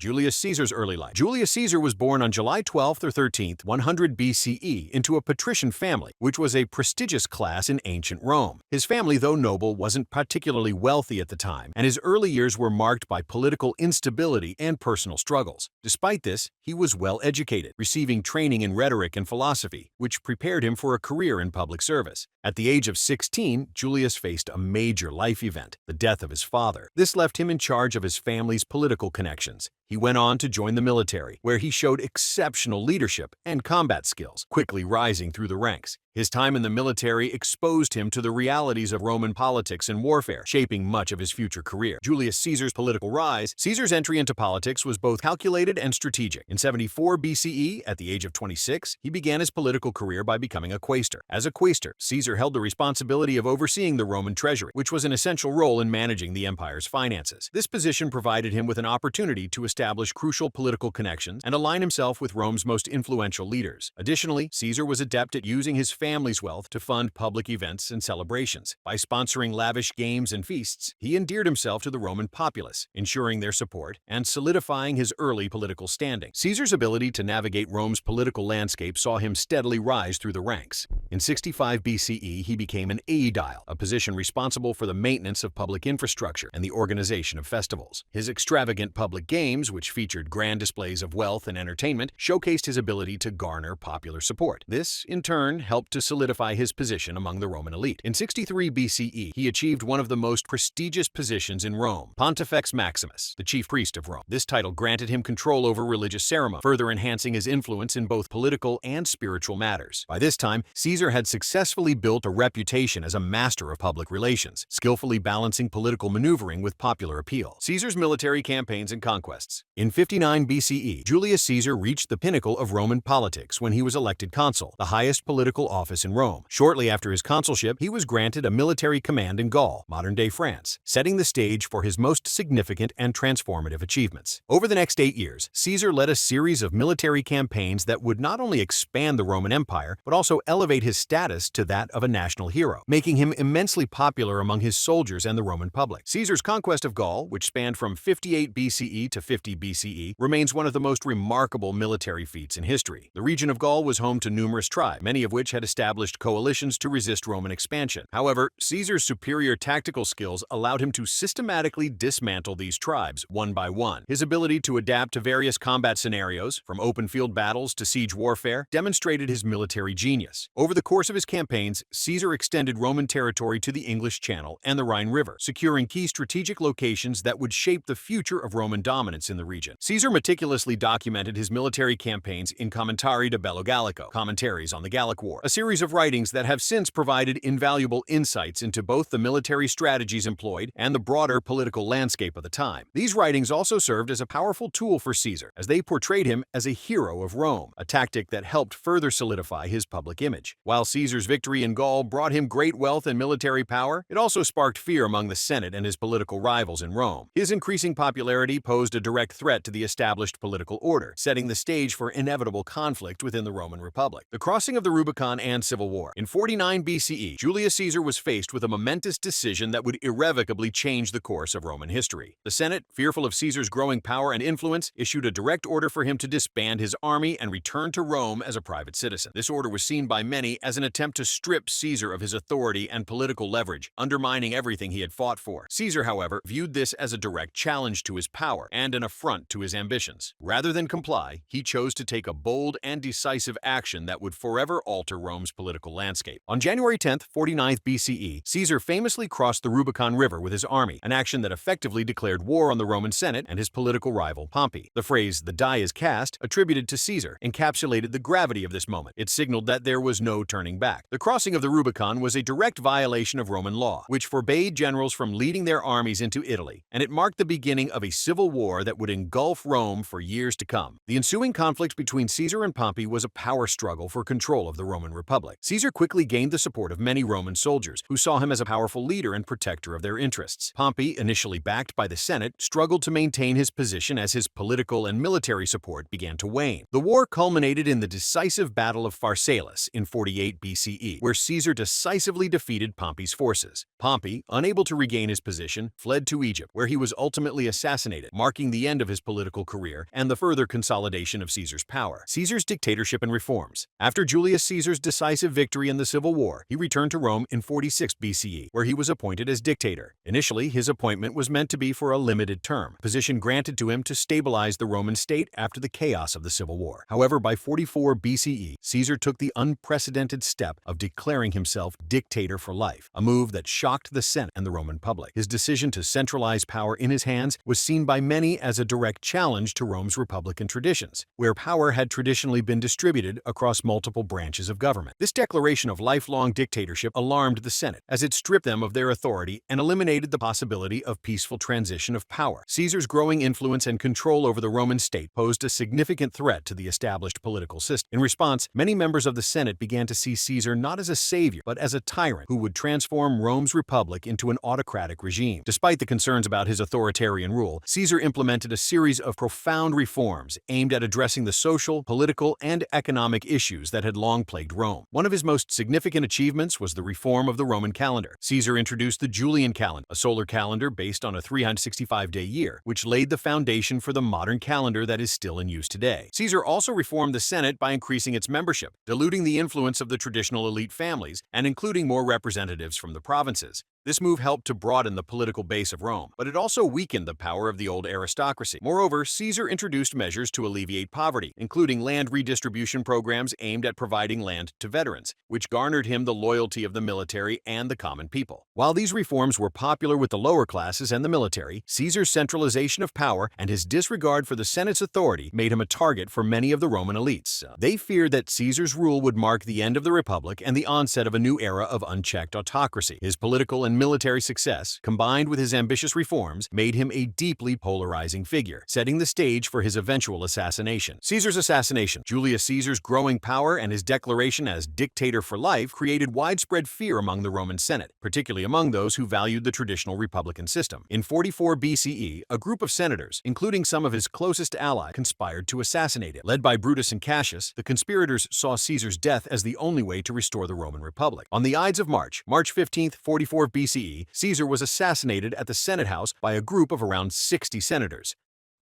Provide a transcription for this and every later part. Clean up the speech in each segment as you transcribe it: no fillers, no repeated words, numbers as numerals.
Julius Caesar's early life. Julius Caesar was born on July 12th or 13th, 100 BCE, into a patrician family, which was a prestigious class in ancient Rome. His family, though noble, wasn't particularly wealthy at the time, and his early years were marked by political instability and personal struggles. Despite this, he was well educated, receiving training in rhetoric and philosophy, which prepared him for a career in public service. At the age of 16, Julius faced a major life event, the death of his father. This left him in charge of his family's political connections. He went on to join the military, where he showed exceptional leadership and combat skills, quickly rising through the ranks. His time in the military exposed him to the realities of Roman politics and warfare, shaping much of his future career. Julius Caesar's political rise. Caesar's entry into politics was both calculated and strategic. In 74 BCE, at the age of 26, he began his political career by becoming a quaestor. As a quaestor, Caesar held the responsibility of overseeing the Roman treasury, which was an essential role in managing the empire's finances. This position provided him with an opportunity to establish crucial political connections and align himself with Rome's most influential leaders. Additionally, Caesar was adept at using his family's wealth to fund public events and celebrations. By sponsoring lavish games and feasts, he endeared himself to the Roman populace, ensuring their support and solidifying his early political standing. Caesar's ability to navigate Rome's political landscape saw him steadily rise through the ranks. In 65 BCE, he became an aedile, a position responsible for the maintenance of public infrastructure and the organization of festivals. His extravagant public games, which featured grand displays of wealth and entertainment, showcased his ability to garner popular support. This, in turn, helped to solidify his position among the Roman elite. In 63 BCE, he achieved one of the most prestigious positions in Rome, Pontifex Maximus, the chief priest of Rome. This title granted him control over religious ceremony, further enhancing his influence in both political and spiritual matters. By this time, Caesar had successfully built a reputation as a master of public relations, skillfully balancing political maneuvering with popular appeal. Caesar's military campaigns and conquests. In 59 BCE, Julius Caesar reached the pinnacle of Roman politics when he was elected consul, the highest political office in Rome. Shortly after his consulship, he was granted a military command in Gaul, modern-day France, setting the stage for his most significant and transformative achievements. Over the next 8 years, Caesar led a series of military campaigns that would not only expand the Roman Empire, but also elevate his status to that of a national hero, making him immensely popular among his soldiers and the Roman public. Caesar's conquest of Gaul, which spanned from 58 BCE to 50 BCE, remains one of the most remarkable military feats in history. The region of Gaul was home to numerous tribes, many of which had established coalitions to resist Roman expansion. However, Caesar's superior tactical skills allowed him to systematically dismantle these tribes one by one. His ability to adapt to various combat scenarios, from open field battles to siege warfare, demonstrated his military genius. Over the course of his campaigns, Caesar extended Roman territory to the English Channel and the Rhine River, securing key strategic locations that would shape the future of Roman dominance in the region. Caesar meticulously documented his military campaigns in Commentari de Bello Gallico, Commentaries on the Gallic War, a series of writings that have since provided invaluable insights into both the military strategies employed and the broader political landscape of the time. These writings also served as a powerful tool for Caesar, as they portrayed him as a hero of Rome, a tactic that helped further solidify his public image. While Caesar's victory in Gaul brought him great wealth and military power, it also sparked fear among the Senate and his political rivals in Rome. His increasing popularity posed a direct threat to the established political order, setting the stage for inevitable conflict within the Roman Republic. The crossing of the Rubicon and Civil War. In 49 BCE, Julius Caesar was faced with a momentous decision that would irrevocably change the course of Roman history. The Senate, fearful of Caesar's growing power and influence, issued a direct order for him to disband his army and return to Rome as a private citizen. This order was seen by many as an attempt to strip Caesar of his authority and political leverage, undermining everything he had fought for. Caesar, however, viewed this as a direct challenge to his power and an affront to his ambitions. Rather than comply, he chose to take a bold and decisive action that would forever alter Rome's political landscape. On January 10, 49 BCE, Caesar famously crossed the Rubicon River with his army, an action that effectively declared war on the Roman Senate and his political rival Pompey. The phrase, "the die is cast," attributed to Caesar, encapsulated the gravity of this moment. It signaled that there was no turning back. The crossing of the Rubicon was a direct violation of Roman law, which forbade generals from leading their armies into Italy, and it marked the beginning of a civil war that would engulf Rome for years to come. The ensuing conflict between Caesar and Pompey was a power struggle for control of the Roman Republic. Republic. Caesar quickly gained the support of many Roman soldiers, who saw him as a powerful leader and protector of their interests. Pompey, initially backed by the Senate, struggled to maintain his position as his political and military support began to wane. The war culminated in the decisive Battle of Pharsalus in 48 BCE, where Caesar decisively defeated Pompey's forces. Pompey, unable to regain his position, fled to Egypt, where he was ultimately assassinated, marking the end of his political career and the further consolidation of Caesar's power. Caesar's dictatorship and reforms. After Julius Caesar's decisive victory in the Civil War, he returned to Rome in 46 BCE, where he was appointed as dictator. Initially, his appointment was meant to be for a limited term, a position granted to him to stabilize the Roman state after the chaos of the Civil War. However, by 44 BCE, Caesar took the unprecedented step of declaring himself dictator for life, a move that shocked the Senate and the Roman public. His decision to centralize power in his hands was seen by many as a direct challenge to Rome's republican traditions, where power had traditionally been distributed across multiple branches of government. This declaration of lifelong dictatorship alarmed the Senate, as it stripped them of their authority and eliminated the possibility of peaceful transition of power. Caesar's growing influence and control over the Roman state posed a significant threat to the established political system. In response, many members of the Senate began to see Caesar not as a savior, but as a tyrant who would transform Rome's republic into an autocratic regime. Despite the concerns about his authoritarian rule, Caesar implemented a series of profound reforms aimed at addressing the social, political, and economic issues that had long plagued Rome. One of his most significant achievements was the reform of the Roman calendar. Caesar introduced the Julian calendar, a solar calendar based on a 365-day year, which laid the foundation for the modern calendar that is still in use today. Caesar also reformed the Senate by increasing its membership, diluting the influence of the traditional elite families, and including more representatives from the provinces. This move helped to broaden the political base of Rome, but it also weakened the power of the old aristocracy. Moreover, Caesar introduced measures to alleviate poverty, including land redistribution programs aimed at providing land to veterans, which garnered him the loyalty of the military and the common people. While these reforms were popular with the lower classes and the military, Caesar's centralization of power and his disregard for the Senate's authority made him a target for many of the Roman elites. They feared that Caesar's rule would mark the end of the Republic and the onset of a new era of unchecked autocracy. His political and military success, combined with his ambitious reforms, made him a deeply polarizing figure, setting the stage for his eventual assassination. Caesar's assassination. Julius Caesar's growing power and his declaration as dictator for life created widespread fear among the Roman Senate, particularly among those who valued the traditional republican system. In 44 BCE, a group of senators, including some of his closest allies, conspired to assassinate him. Led by Brutus and Cassius, the conspirators saw Caesar's death as the only way to restore the Roman Republic. On the Ides of March, March 15, 44 BCE, Caesar was assassinated at the Senate House by a group of around 60 senators.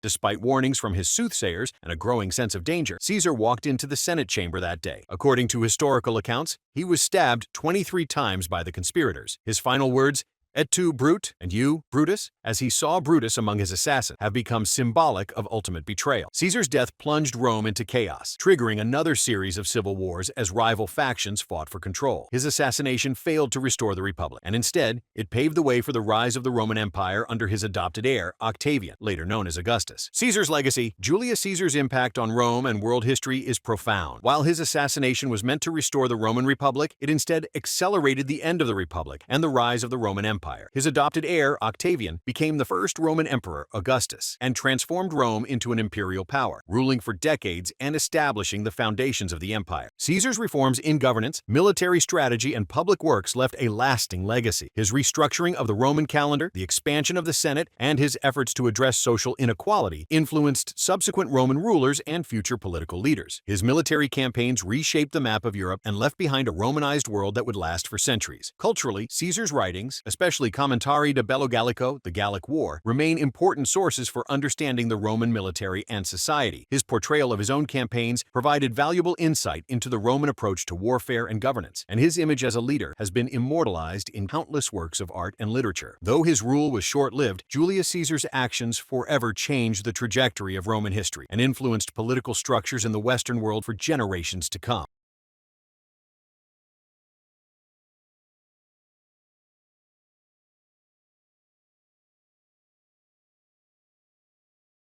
Despite warnings from his soothsayers and a growing sense of danger, Caesar walked into the Senate chamber that day. According to historical accounts, he was stabbed 23 times by the conspirators. His final words, "Et tu, Brute," and you, Brutus, as he saw Brutus among his assassins, have become symbolic of ultimate betrayal. Caesar's death plunged Rome into chaos, triggering another series of civil wars as rival factions fought for control. His assassination failed to restore the Republic, and instead, it paved the way for the rise of the Roman Empire under his adopted heir, Octavian, later known as Augustus. Caesar's legacy. Julius Caesar's impact on Rome and world history is profound. While his assassination was meant to restore the Roman Republic, it instead accelerated the end of the Republic and the rise of the Roman Empire. His adopted heir, Octavian, became the first Roman emperor, Augustus, and transformed Rome into an imperial power, ruling for decades and establishing the foundations of the empire. Caesar's reforms in governance, military strategy, and public works left a lasting legacy. His restructuring of the Roman calendar, the expansion of the Senate, and his efforts to address social inequality influenced subsequent Roman rulers and future political leaders. His military campaigns reshaped the map of Europe and left behind a Romanized world that would last for centuries. Culturally, Caesar's writings, especially Commentari de Bello Gallico, the Gallic War, remain important sources for understanding the Roman military and society. His portrayal of his own campaigns provided valuable insight into the Roman approach to warfare and governance, and his image as a leader has been immortalized in countless works of art and literature. Though his rule was short-lived, Julius Caesar's actions forever changed the trajectory of Roman history and influenced political structures in the Western world for generations to come.